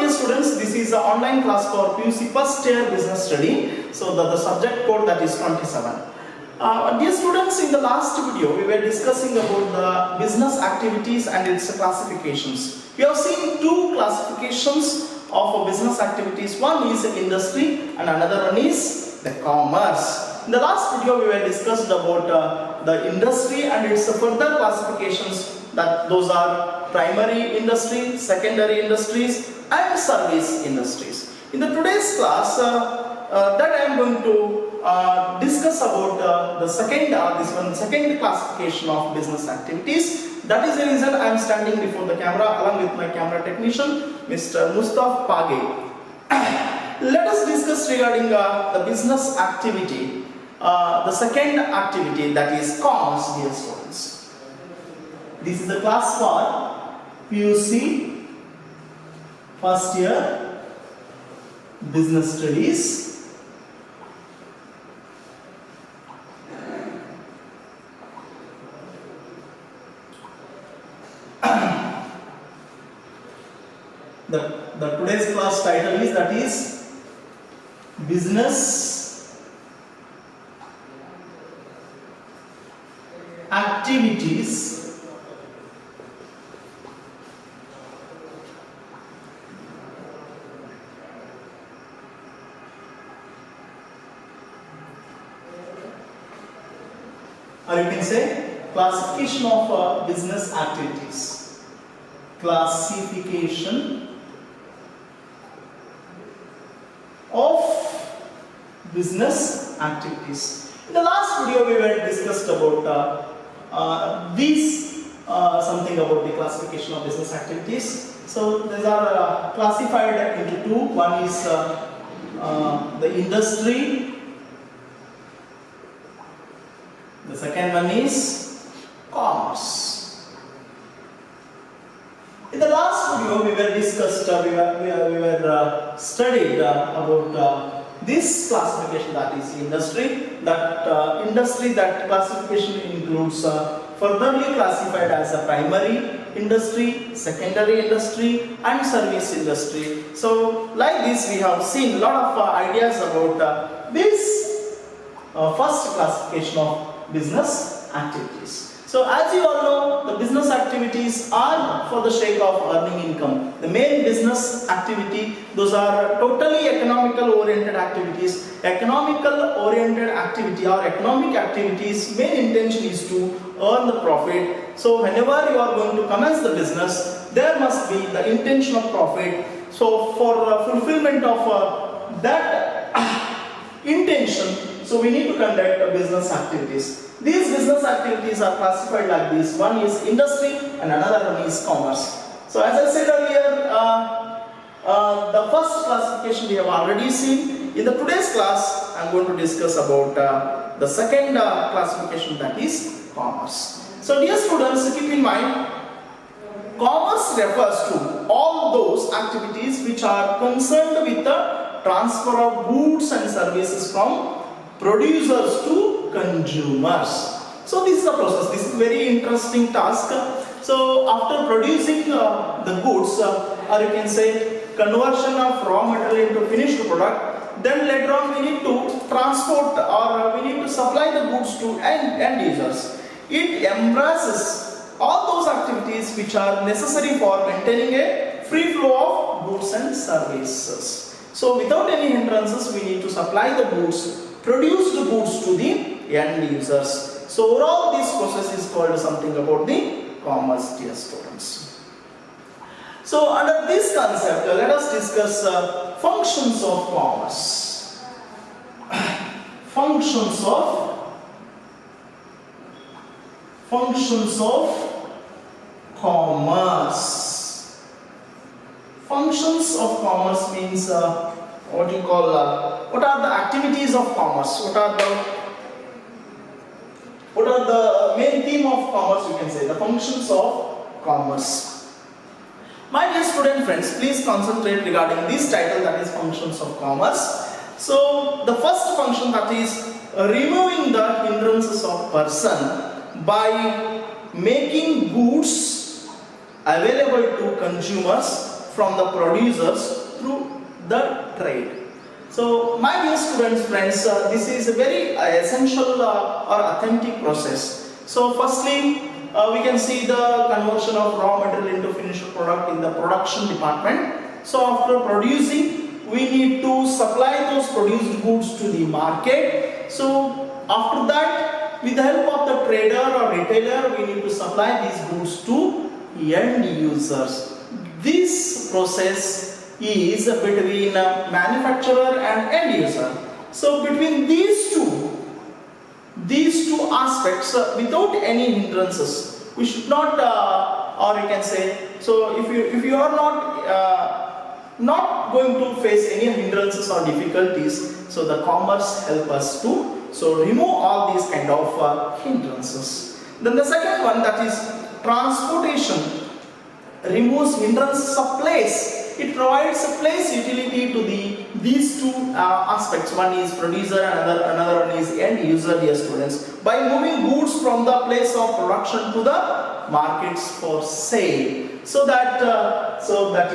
dear students, this is an online class for PUC first year business study. So the subject code that is 27. Dear students, in the last video we were discussing about the business activities and its classifications. We have seen two classifications of business activities. One is industry and another one is the commerce. In the last video we were discussed about the industry and its further classifications, that those are primary industry, secondary industries and service industries. In the today's class that I am going to discuss about the second classification of business activities. That is the reason I am standing before the camera along with my camera technician Mr. Mustafa Page. Let us discuss regarding the business activity, the second activity, that is commerce, dear students. This is the class for PUC first year business studies. The today's class title is, that is business activities or you can say classification of business activities. Classification of business activities. In the last video we were discussed about something about the classification of business activities. So these are classified into two. One is the industry. The second one is commerce. In the last video we were discussed, we were studied about this classification, that is industry. That classification includes furtherly classified as a primary industry, secondary industry and service industry. So like this we have seen a lot of ideas about this first classification of business activities. So as you all know, the business activities are for the sake of earning income. The main business activity, those are totally economical oriented activities. Economical oriented activity or economic activities, main intention is to earn the profit. So whenever you are going to commence the business, there must be the intention of profit. So for fulfillment of that intention, so we need to conduct business activities. These business activities are classified like this. One is industry and another one is commerce. So as I said earlier, the first classification we have already seen. In the today's class, I am going to discuss about the second classification, that is commerce. So dear students, keep in mind, commerce refers to all those activities which are concerned with the transfer of goods and services from producers to consumers. So this is the process. This is a very interesting task. So after producing the goods, or you can say conversion of raw material into finished product, then later on we need to transport or we need to supply the goods to end users. It embraces all those activities which are necessary for maintaining a free flow of goods and services. So without any hindrances, we need to supply the goods, produce the goods to the end users. So overall this process is called something about the commerce, dear students. So under this concept, let us discuss functions of commerce. Functions of commerce. Functions of commerce means what you call what are the activities of commerce? What are the main theme of commerce? You can say the functions of commerce. My dear student friends, please concentrate regarding this title, that is functions of commerce. So the first function, that is removing the hindrances of person by making goods available to consumers from the producers through the trade. So my dear students, friends, this is a very essential or authentic process. So firstly, we can see the conversion of raw material into finished product in the production department. So after producing, we need to supply those produced goods to the market. So after that, with the help of the trader or retailer, we need to supply these goods to end users. This process is between manufacturer and end user. So between these two aspects, without any hindrances, we should not, or you can say, so if you are not going to face any hindrances or difficulties, so the commerce help us to remove all these kind of hindrances. Then the second one, that is transportation, removes hindrances of place. It provides a place utility to these two aspects. One is producer, another one is end user, dear students. By moving goods from the place of production to the markets for sale. So that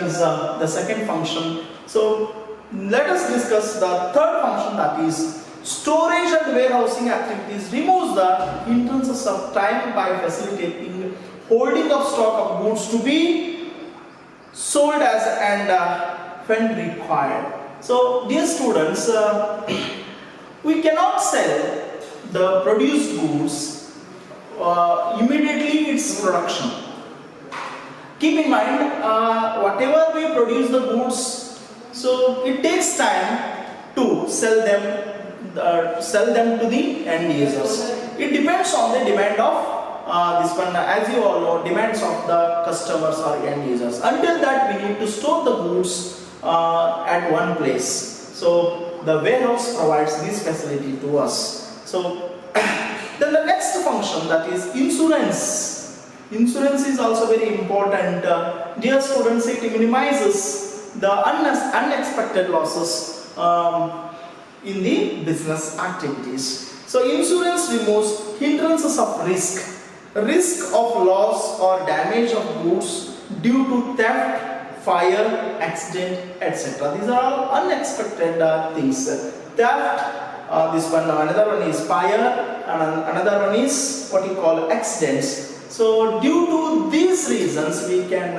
is the second function. So let us discuss the third function, that is storage and warehousing activities. Removes the hindrances of time by facilitating holding of stock of goods to be sold as and when required. So dear students, we cannot sell the produced goods immediately its production. Keep in mind, whatever we produce the goods, so it takes time to sell them to the end users. It depends on the demand of this one, as you all know, demands of the customers or end users. Until that, we need to store the goods at one place. So the warehouse provides this facility to us. So then the next function, that is insurance. Insurance is also very important. Dear students, it minimizes the unexpected losses in the business activities. So insurance removes hindrances of risk of loss or damage of goods due to theft, fire, accident, etc. These are all unexpected things. Theft, this one, another one is fire, and another one is what you call accidents. So due to these reasons, we can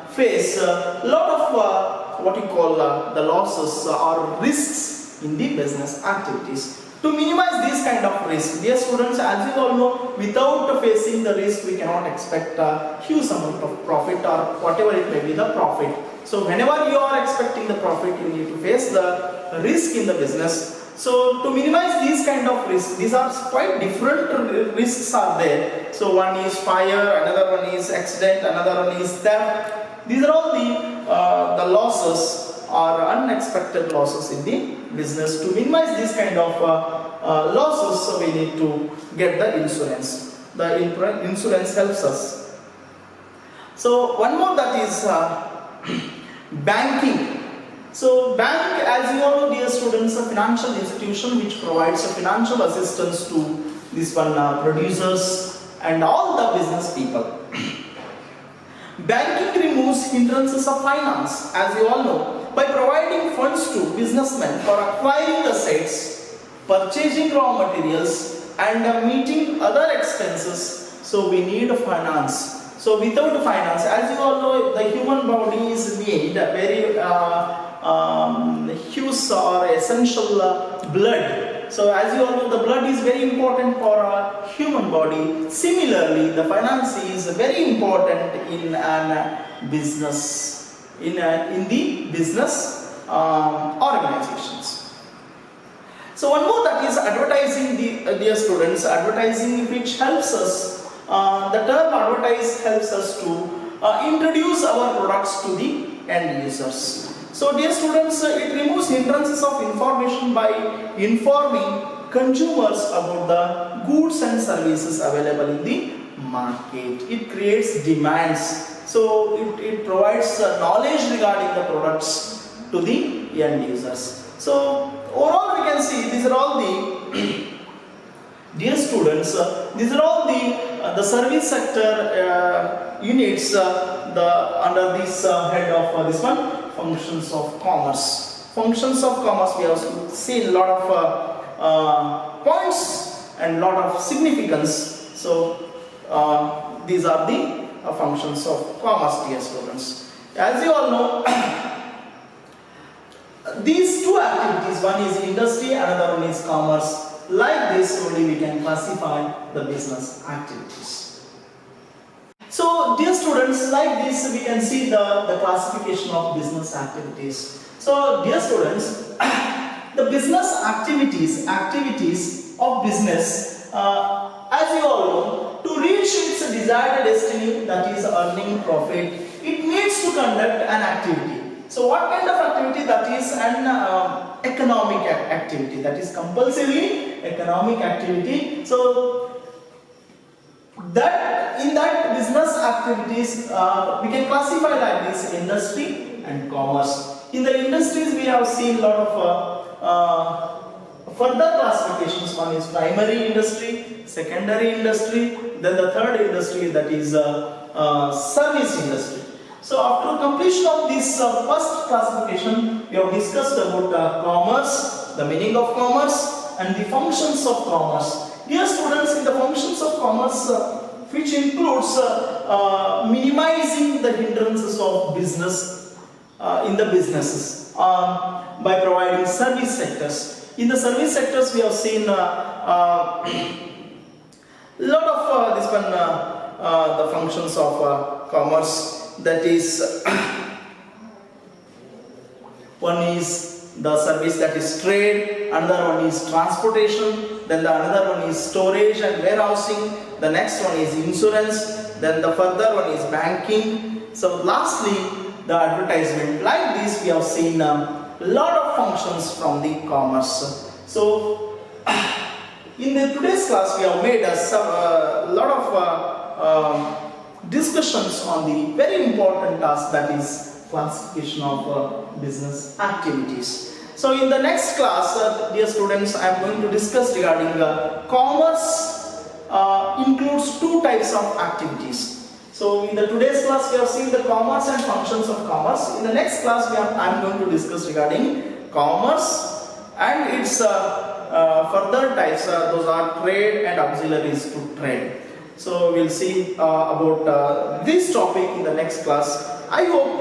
face a lot of what you call the losses or risks in the business activities. To minimize these kind of risks, dear students, as you all know, without facing the risk, we cannot expect a huge amount of profit or whatever it may be the profit. So whenever you are expecting the profit, you need to face the risk in the business. So to minimize these kind of risks, these are quite different risks are there. So one is fire, another one is accident, another one is theft. These are all the losses or unexpected losses in the business. To minimize these kind of losses, so we need to get the insurance. The insurance helps us. So one more, that is banking. So bank, as you all know, dear students, a financial institution which provides a financial assistance to this one producers and all the business people. Banking removes hindrances of finance, as you all know, by providing funds to businessmen for acquiring assets, purchasing raw materials, and meeting other expenses. So we need finance. So without finance, as you all know, the human body is need very huge or essential blood. So as you all know, the blood is very important for a human body. Similarly, the finance is very important in business, in the business organizations. So one more, that is advertising, dear students, advertising which helps us. The term advertise helps us to introduce our products to the end users. So dear students, it removes hindrances of information by informing consumers about the goods and services available in the market. It creates demands. So it provides knowledge regarding the products to the end users. So overall we can see these are all the dear students, these are all the the service sector units under this head of this one, functions of commerce. Functions of commerce, we have seen a lot of points and lot of significance. So these are the functions of commerce, dear students. As you all know, these two activities, one is industry, another one is commerce. Like this only we can classify the business activities. So dear students, like this we can see the classification of business activities. So dear students, the business activities of business, as you all know, to reach its desired destiny, that is earning profit, it needs to conduct an activity. So what kind of activity? That is an economic activity, that is compulsorily economic activity. So that in that business activities we can classify like this: industry and commerce. In the industries we have seen a lot of further classifications. One is primary industry, secondary industry, then the third industry, that is service industry. So after completion of this first classification, we have discussed about commerce, the meaning of commerce and the functions of commerce. Dear students, in the functions of commerce, which includes minimizing the hindrances of business in the businesses by providing service sectors. In the service sectors, we have seen a lot of this one, the functions of commerce. That is, one is the service, that is trade, another one is transportation, then the another one is storage and warehousing, the next one is insurance, then the further one is banking. So lastly, the advertisement. Like this we have seen a lot of functions from the commerce. So in the today's class we have made a lot of discussions on the very important task, that is classification of business activities. So in the next class, dear students, I am going to discuss regarding commerce includes two types of activities. So in the today's class we have seen the commerce and functions of commerce. In the next class I am going to discuss regarding commerce and its further types. Those are trade and auxiliaries to trade. So we'll see about this topic in the next class. I hope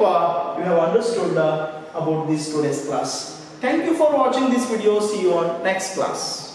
you have understood about this today's class. Thank you for watching this video. See you on next class.